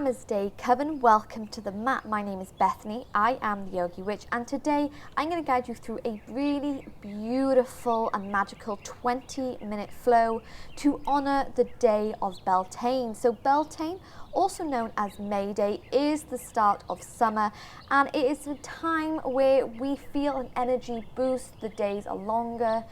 Namaste, Coven. Welcome to the mat. My name is Bethany. I am the Yogi Witch, and today I'm going to guide you through a really beautiful and magical 20-minute flow to honour the day of Beltane. So Beltane, also known as May Day, is the start of summer, and it is a time where we feel an energy boost. The days are longer,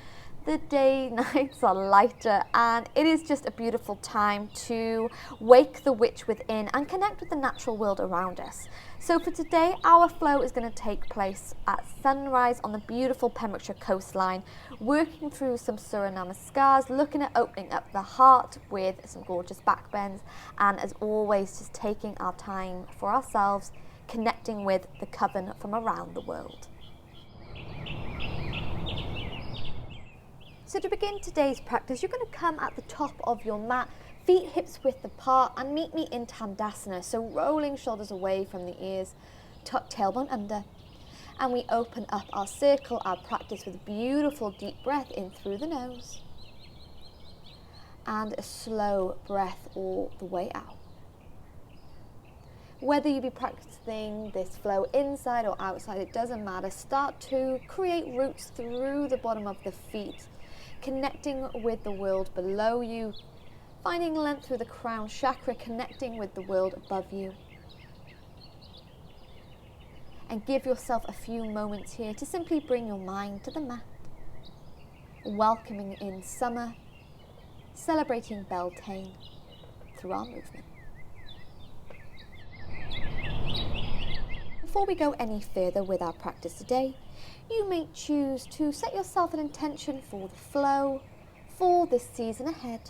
the nights are lighter, and it is just a beautiful time to wake the witch within and connect with the natural world around us. So for today, our flow is going to take place at sunrise on the beautiful Pembrokeshire coastline, working through some Surya Namaskars, looking at opening up the heart with some gorgeous back bends, and as always, just taking our time for ourselves, connecting with the coven from around the world. So to begin today's practice, you're going to come at the top of your mat, feet hips width apart, and meet me in Tandasana. So rolling shoulders away from the ears, tuck tailbone under. And we open up our circle, our practice, with a beautiful deep breath in through the nose. And a slow breath all the way out. Whether you be practicing this flow inside or outside, it doesn't matter. Start to create roots through the bottom of the feet, connecting with the world below you, finding length through the crown chakra, connecting with the world above you. And give yourself a few moments here to simply bring your mind to the mat, welcoming in summer, celebrating Beltane through our movement. Before we go any further with our practice today, you may choose to set yourself an intention for the flow, for this season ahead.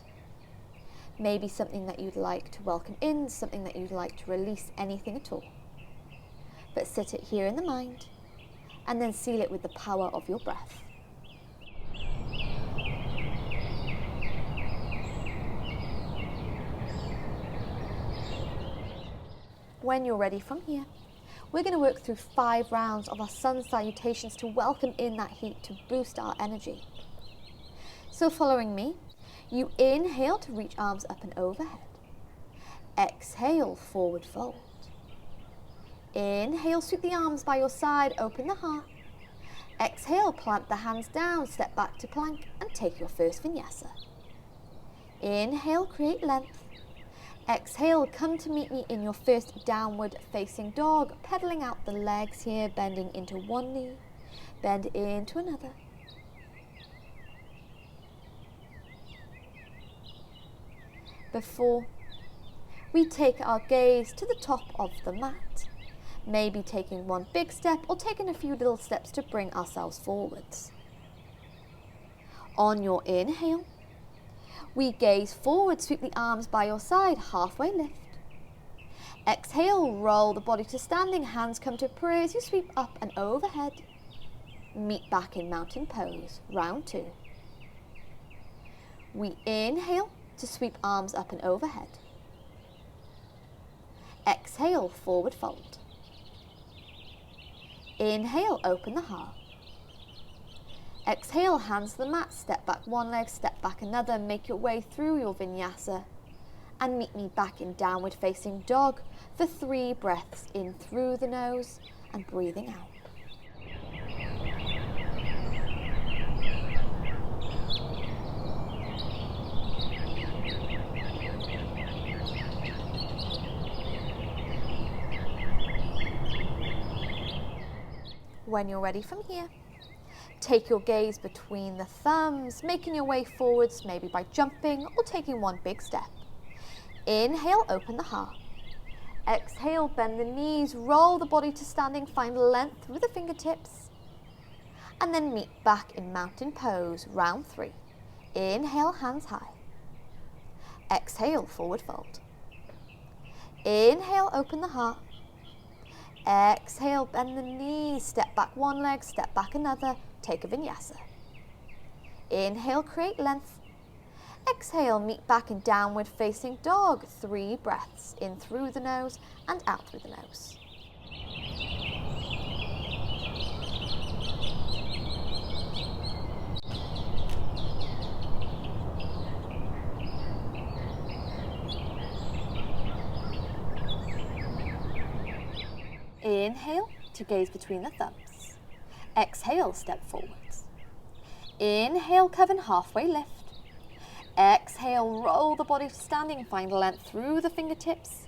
Maybe something that you'd like to welcome in, something that you'd like to release, anything at all. But sit it here in the mind, and then seal it with the power of your breath. When you're ready from here, we're going to work through 5 rounds of our sun salutations to welcome in that heat, to boost our energy. So following me, you inhale to reach arms up and overhead. Exhale, forward fold. Inhale, sweep the arms by your side, open the heart. Exhale, plant the hands down, step back to plank, and take your first vinyasa. Inhale, create length. Exhale, come to meet me in your first downward facing dog, pedaling out the legs here, bending into one knee, bend into another. Before we take our gaze to the top of the mat, maybe taking one big step or taking a few little steps to bring ourselves forwards. On your inhale, we gaze forward, sweep the arms by your side, halfway lift. Exhale, roll the body to standing, hands come to prayer as you sweep up and overhead. Meet back in mountain pose, round 2. We inhale to sweep arms up and overhead. Exhale, forward fold. Inhale, open the heart. Exhale, hands to the mat, step back one leg, step back another, make your way through your vinyasa, and meet me back in downward facing dog for 3 breaths in through the nose and breathing out. When you're ready from here, take your gaze between the thumbs, making your way forwards, maybe by jumping or taking one big step. Inhale, open the heart. Exhale, bend the knees, roll the body to standing, find length with the fingertips. And then meet back in mountain pose, round 3. Inhale, hands high. Exhale, forward fold. Inhale, open the heart. Exhale, bend the knees, step back one leg, step back another, take a vinyasa. Inhale, create length. Exhale, meet back in downward facing dog, 3 breaths, in through the nose and out through the nose. Inhale to gaze between the thumbs. Exhale, step forwards. Inhale, curve halfway lift. Exhale, roll the body to standing, find length through the fingertips.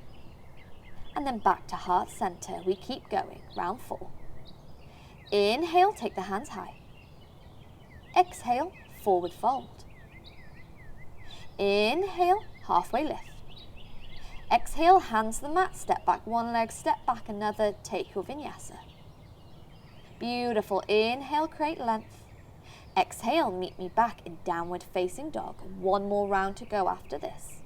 And then back to heart center. We keep going, round 4. Inhale, take the hands high. Exhale, forward fold. Inhale, halfway lift. Exhale, hands to the mat, step back one leg, step back another, take your vinyasa. Beautiful. Inhale, create length. Exhale, meet me back in downward facing dog. One more round to go after this.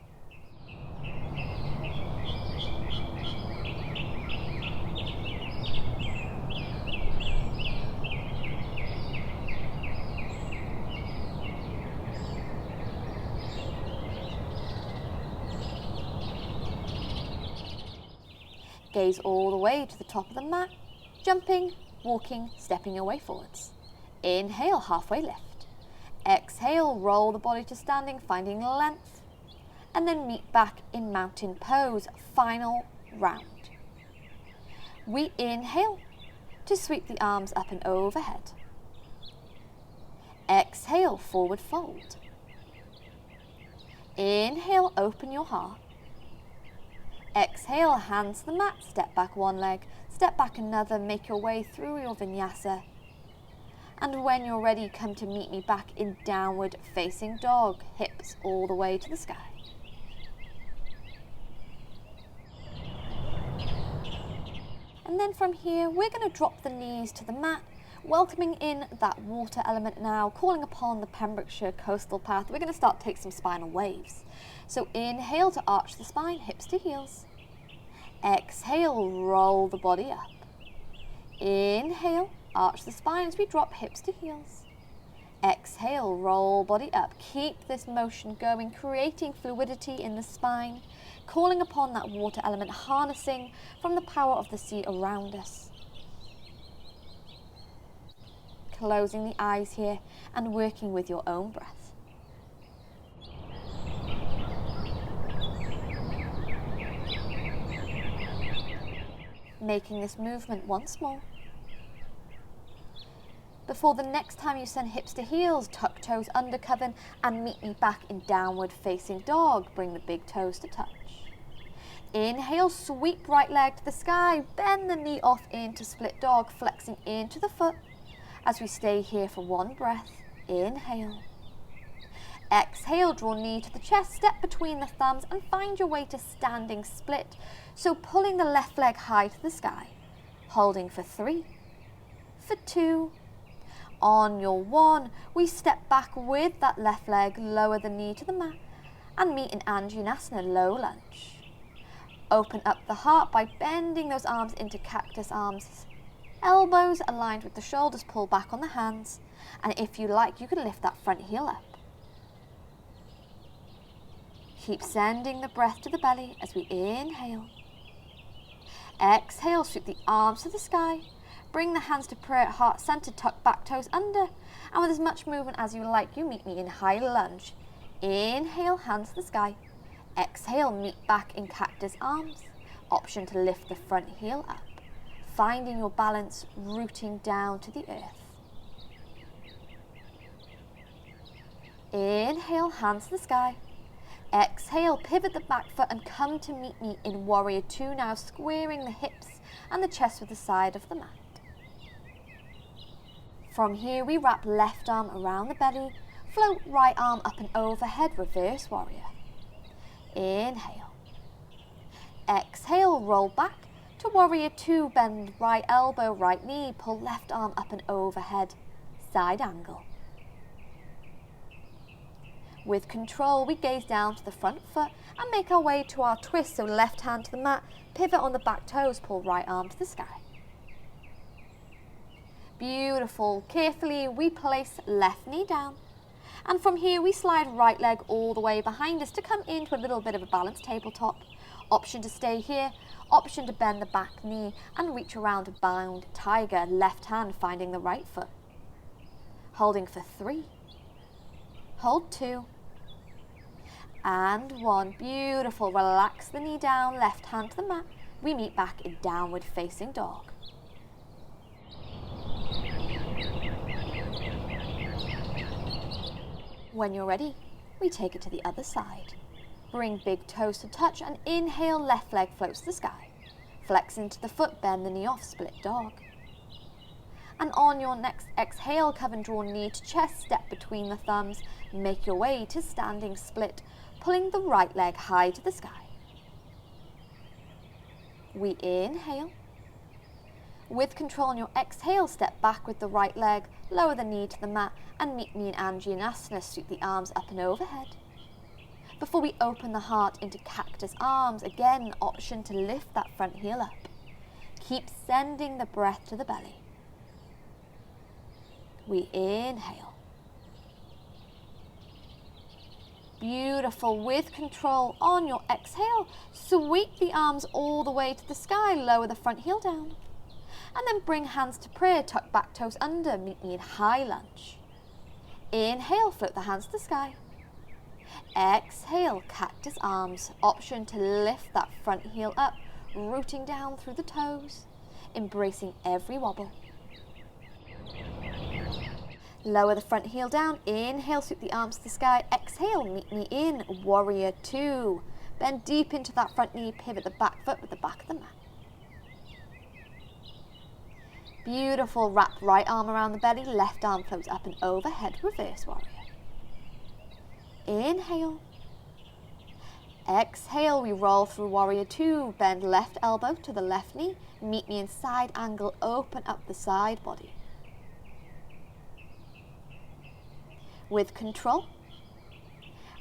Gaze all the way to the top of the mat, jumping, walking, stepping your way forwards. Inhale, halfway lift. Exhale, roll the body to standing, finding length. And then meet back in mountain pose, final round. We inhale to sweep the arms up and overhead. Exhale, forward fold. Inhale, open your heart. Exhale, hands to the mat, step back one leg, step back another, make your way through your vinyasa. And when you're ready, come to meet me back in downward facing dog, hips all the way to the sky. And then from here, we're going to drop the knees to the mat, welcoming in that water element now, calling upon the Pembrokeshire coastal path. We're going to start to take some spinal waves. So inhale to arch the spine, hips to heels. Exhale, roll the body up. Inhale, arch the spine as we drop hips to heels. Exhale, roll body up. Keep this motion going, creating fluidity in the spine, calling upon that water element, harnessing from the power of the sea around us. Closing the eyes here and working with your own breath. Making this movement once more. Before the next time you send hips to heels, tuck toes under coven and meet me back in downward facing dog. Bring the big toes to touch. Inhale, sweep right leg to the sky, bend the knee off into split dog, flexing into the foot as we stay here for one breath. Inhale. Exhale, draw knee to the chest, step between the thumbs and find your way to standing split. So pulling the left leg high to the sky, holding for 3, for 2. On your 1, we step back with that left leg, lower the knee to the mat and meet in Anjaneyasana, low lunge. Open up the heart by bending those arms into cactus arms. Elbows aligned with the shoulders, pull back on the hands. And if you like, you can lift that front heel up. Keep sending the breath to the belly as we inhale. Exhale, sweep the arms to the sky. Bring the hands to prayer at heart center, tuck back toes under. And with as much movement as you like, you meet me in high lunge. Inhale, hands to the sky. Exhale, meet back in cactus arms. Option to lift the front heel up. Finding your balance, rooting down to the earth. Inhale, hands to the sky. Exhale, pivot the back foot and come to meet me in warrior 2 now, squaring the hips and the chest with the side of the mat. From here, we wrap left arm around the belly, float right arm up and overhead, reverse warrior. Inhale. Exhale, roll back to warrior 2, bend right elbow, right knee, pull left arm up and overhead, side angle. With control, we gaze down to the front foot and make our way to our twist. So left hand to the mat, pivot on the back toes, pull right arm to the sky. Beautiful. Carefully, we place left knee down. And from here, we slide right leg all the way behind us to come into a little bit of a balanced tabletop. Option to stay here, option to bend the back knee and reach around a bound tiger, left hand finding the right foot. Holding for 3. Hold 2. And 1. Beautiful. Relax the knee down, left hand to the mat. we meet back in downward facing dog. When you're ready, we take it to the other side. Bring big toes to touch and inhale, left leg floats to the sky. Flex into the foot, bend the knee off, split dog. And on your next exhale, curve and draw knee to chest, step between the thumbs, make your way to standing split, pulling the right leg high to the sky. We inhale. With control on your exhale, step back with the right leg, lower the knee to the mat, and meet me in Anjaneyasana, sweep the arms up and overhead. Before we open the heart into cactus arms, again, option to lift that front heel up. Keep sending the breath to the belly. We inhale. Beautiful. With control on your exhale, sweep the arms all the way to the sky, lower the front heel down. And then bring hands to prayer, tuck back toes under, meet me in high lunge. Inhale, float the hands to the sky. Exhale, cactus arms, option to lift that front heel up, rooting down through the toes, embracing every wobble. Lower the front heel down, inhale, sweep the arms to the sky, exhale, meet me in warrior two. Bend deep into that front knee, pivot the back foot with the back of the mat. Beautiful, wrap right arm around the belly, left arm floats up and overhead, reverse warrior. Inhale. Exhale, we roll through warrior two, bend left elbow to the left knee, meet me in side angle, open up the side body. With control,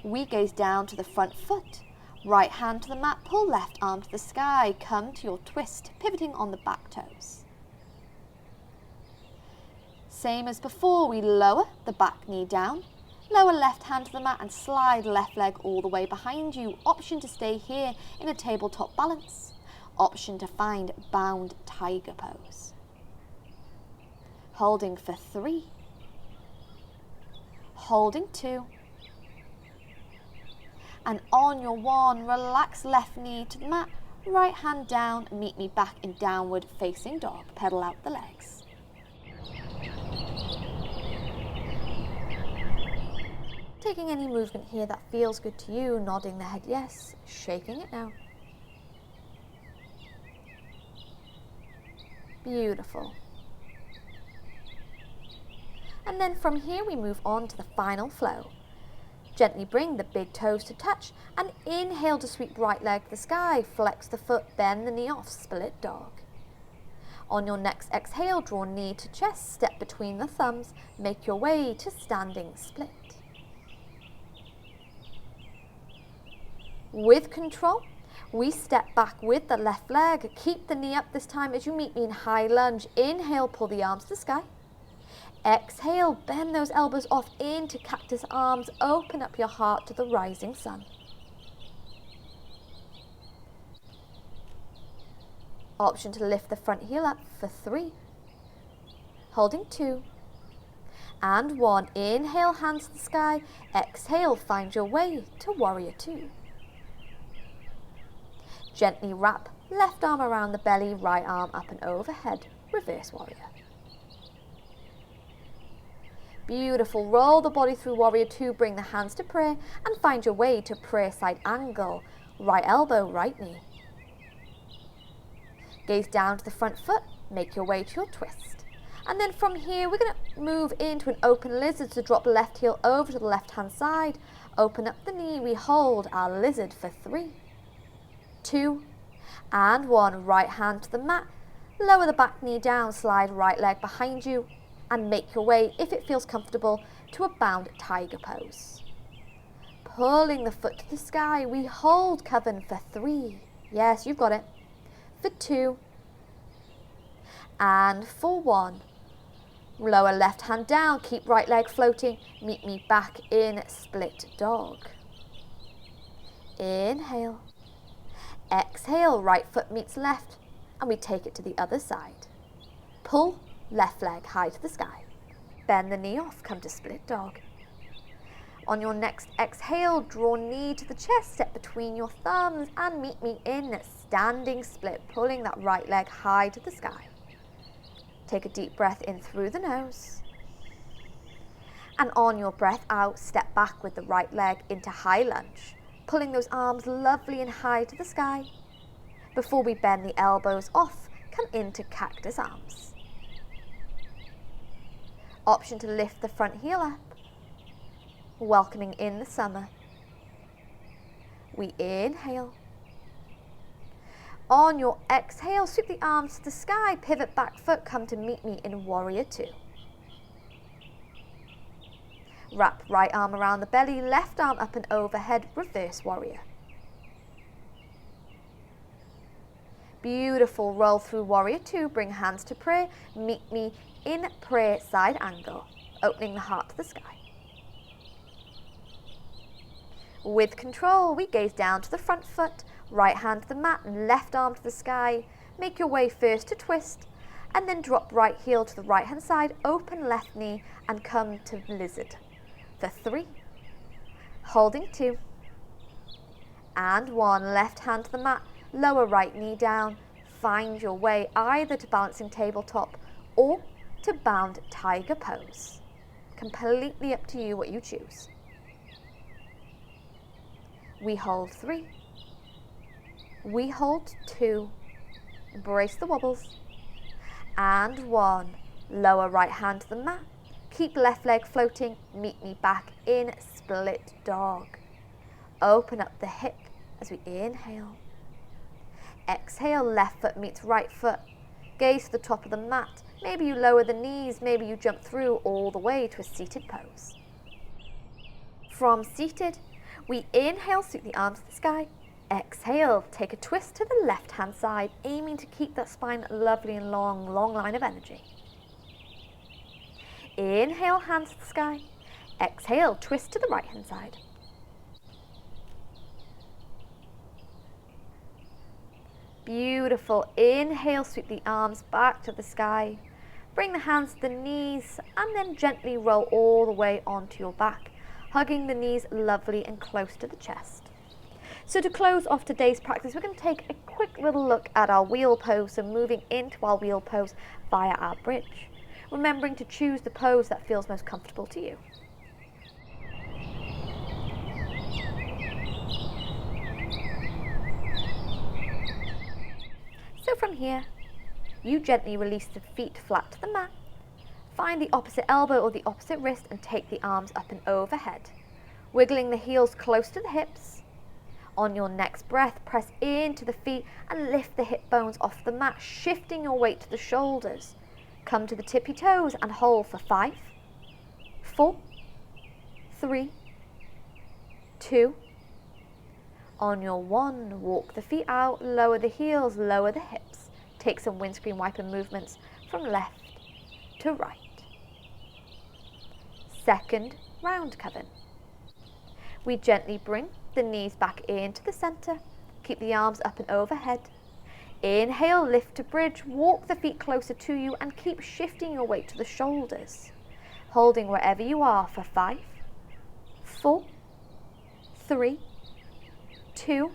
we gaze down to the front foot, right hand to the mat, pull left arm to the sky, come to your twist, pivoting on the back toes. Same as before, we lower the back knee down, lower left hand to the mat and slide left leg all the way behind you. Option to stay here in a tabletop balance. Option to find bound tiger pose. Holding for 3. Holding 2. And on your 1, relax left knee to the mat, right hand down, meet me back in downward facing dog. Pedal out the legs. Taking any movement here that feels good to you, nodding the head yes, shaking it now. Beautiful. And then from here we move on to the final flow. Gently bring the big toes to touch and inhale to sweep right leg to the sky, flex the foot, bend the knee off, split dog. On your next exhale, draw knee to chest, step between the thumbs, make your way to standing split. With control, we step back with the left leg, keep the knee up this time as you meet me in high lunge. Inhale, pull the arms to the sky. Exhale, bend those elbows off into cactus arms, open up your heart to the rising sun. Option to lift the front heel up for 3. Holding 2. And 1. Inhale, hands to the sky. Exhale, find your way to warrior 2. Gently wrap left arm around the belly, right arm up and overhead, reverse warrior. Beautiful. Roll the body through warrior 2, bring the hands to prayer and find your way to prayer side angle. Right elbow, right knee. Gaze down to the front foot, make your way to your twist. And then from here, we're going to move into an open lizard, so drop left heel over to the left hand side. Open up the knee, we hold our lizard for 3, 2, and 1. Right hand to the mat, lower the back knee down, slide right leg behind you, and make your way, if it feels comfortable, to a bound tiger pose. Pulling the foot to the sky, we hold coven for 3. Yes, you've got it. For 2. And for 1. Lower left hand down, keep right leg floating, meet me back in split dog. Inhale. Exhale, right foot meets left, and we take it to the other side. Pull. Left leg high to the sky. Bend the knee off, come to split dog. On your next exhale, draw knee to the chest, step between your thumbs and meet me in standing split, pulling that right leg high to the sky. Take a deep breath in through the nose. And on your breath out, step back with the right leg into high lunge, pulling those arms lovely and high to the sky. Before we bend the elbows off, come into cactus arms. Option to lift the front heel up, welcoming in the summer. We inhale. On your exhale, sweep the arms to the sky, pivot back foot, come to meet me in warrior two. Wrap right arm around the belly, left arm up and overhead, reverse warrior. Beautiful, roll through warrior two, bring hands to prayer, meet me in prayer side angle, opening the heart to the sky. With control, we gaze down to the front foot, right hand to the mat, left arm to the sky. Make your way first to twist, and then drop right heel to the right hand side, open left knee, and come to lizard. For 3, holding 2, and 1, left hand to the mat, lower right knee down. Find your way either to balancing tabletop or to bound tiger pose. Completely up to you what you choose. We hold 3, we hold 2, embrace the wobbles, and 1, lower right hand to the mat, keep left leg floating, meet me back in split dog. Open up the hip as we inhale. Exhale, left foot meets right foot, gaze to the top of the mat, maybe you lower the knees, maybe you jump through all the way to a seated pose. From seated, we inhale, sweep the arms to the sky. Exhale, take a twist to the left hand side, aiming to keep that spine lovely and long line of energy. Inhale, hands to the sky. Exhale, twist to the right hand side. Beautiful. Inhale, sweep the arms back to the sky. Bring the hands to the knees and then gently roll all the way onto your back, hugging the knees lovely and close to the chest. So to close off today's practice, we're going to take a quick little look at our wheel pose, so moving into our wheel pose via our bridge, remembering to choose the pose that feels most comfortable to you. So from here, you gently release the feet flat to the mat, find the opposite elbow or the opposite wrist and take the arms up and overhead, wiggling the heels close to the hips. On your next breath, press into the feet and lift the hip bones off the mat, shifting your weight to the shoulders. Come to the tippy toes and hold for 5, 4, 3, 2. On your 1, walk the feet out, lower the heels, lower the hips. Take some windscreen wiper movements from left to right. Second round coven. We gently bring the knees back into the center. Keep the arms up and overhead. Inhale, lift to bridge, walk the feet closer to you and keep shifting your weight to the shoulders. Holding wherever you are for 5, 4, 3, 2.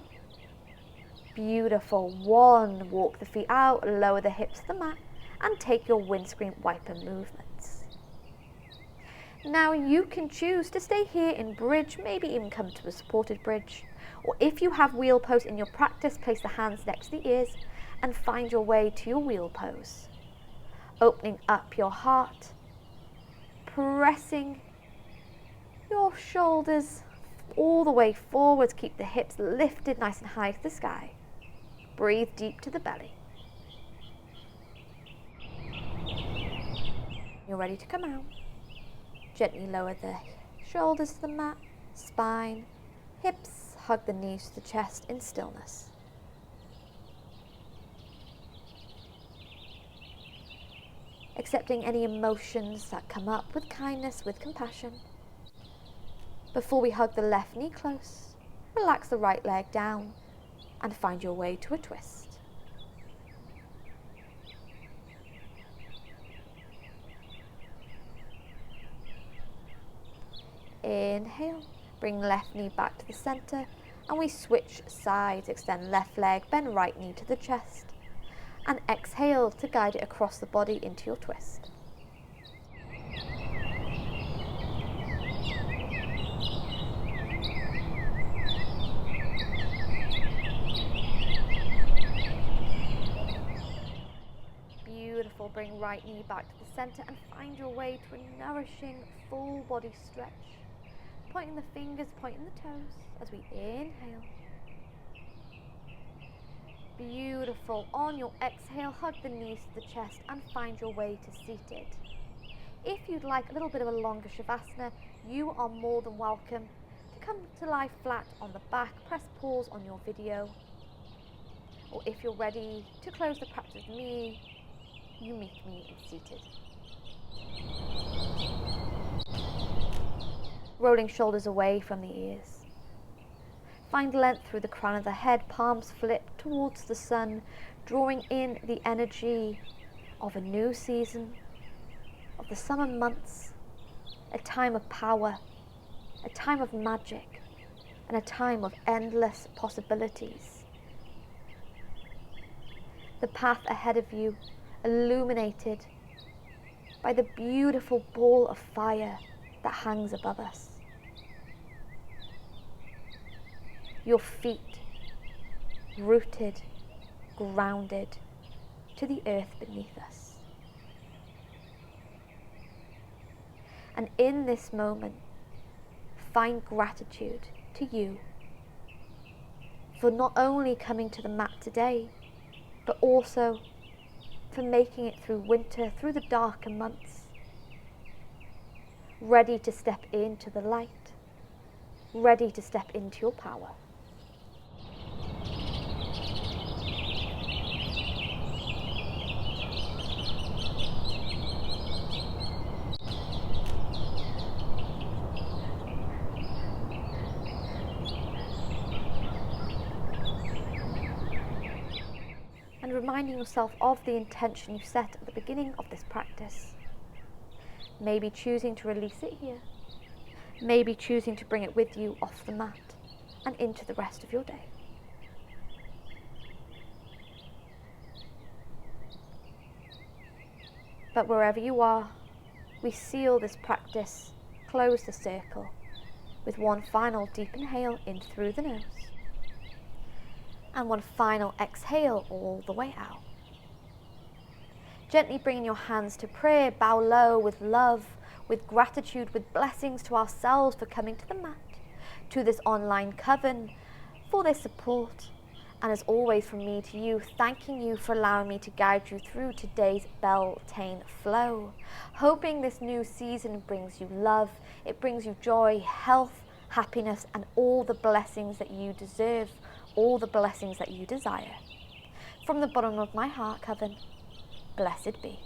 Beautiful. 1, walk the feet out, lower the hips to the mat and take your windscreen wiper movements. Now you can choose to stay here in bridge, maybe even come to a supported bridge. Or if you have wheel pose in your practice, place the hands next to the ears and find your way to your wheel pose. Opening up your heart, pressing your shoulders all the way forwards. Keep the hips lifted nice and high to the sky. Breathe deep to the belly. You're ready to come out. Gently lower the shoulders to the mat, spine, hips, hug the knees to the chest in stillness. Accepting any emotions that come up with kindness, with compassion. Before we hug the left knee close, relax the right leg down and find your way to a twist. Inhale, bring left knee back to the center And we switch sides, extend left leg, bend right knee to the chest. And exhale to guide it across the body into your twist. Beautiful. Bring right knee back to the center and find your way to a nourishing full body stretch. Pointing the fingers, pointing the toes as we inhale. Beautiful. On your exhale, hug the knees to the chest and find your way to seated. If you'd like a little bit of a longer Shavasana, you are more than welcome to come to lie flat on the back, press pause on your video. Or if you're ready to close the practice with me, you meet me in seated. Rolling shoulders away from the ears. Find length through the crown of the head, palms flip towards the sun, drawing in the energy of a new season, of the summer months, a time of power, a time of magic, and a time of endless possibilities. The path ahead of you, illuminated by the beautiful ball of fire that hangs above us. Your feet rooted, grounded to the earth beneath us. And in this moment, find gratitude to you for not only coming to the mat today, but also for making it through winter, through the darker months, ready to step into the light, ready to step into your power. And reminding yourself of the intention you set at the beginning of this practice. Maybe choosing to release it here. Maybe choosing to bring it with you off the mat and into the rest of your day. But wherever you are, we seal this practice, close the circle, with one final deep inhale in through the nose. And one final exhale all the way out. Gently bringing your hands to prayer, bow low with love, with gratitude, with blessings to ourselves for coming to the mat, to this online coven, for their support, and as always from me to you, thanking you for allowing me to guide you through today's Beltane flow. Hoping this new season brings you love, it brings you joy, health, happiness, and all the blessings that you deserve, all the blessings that you desire. From the bottom of my heart, Coven, blessed be.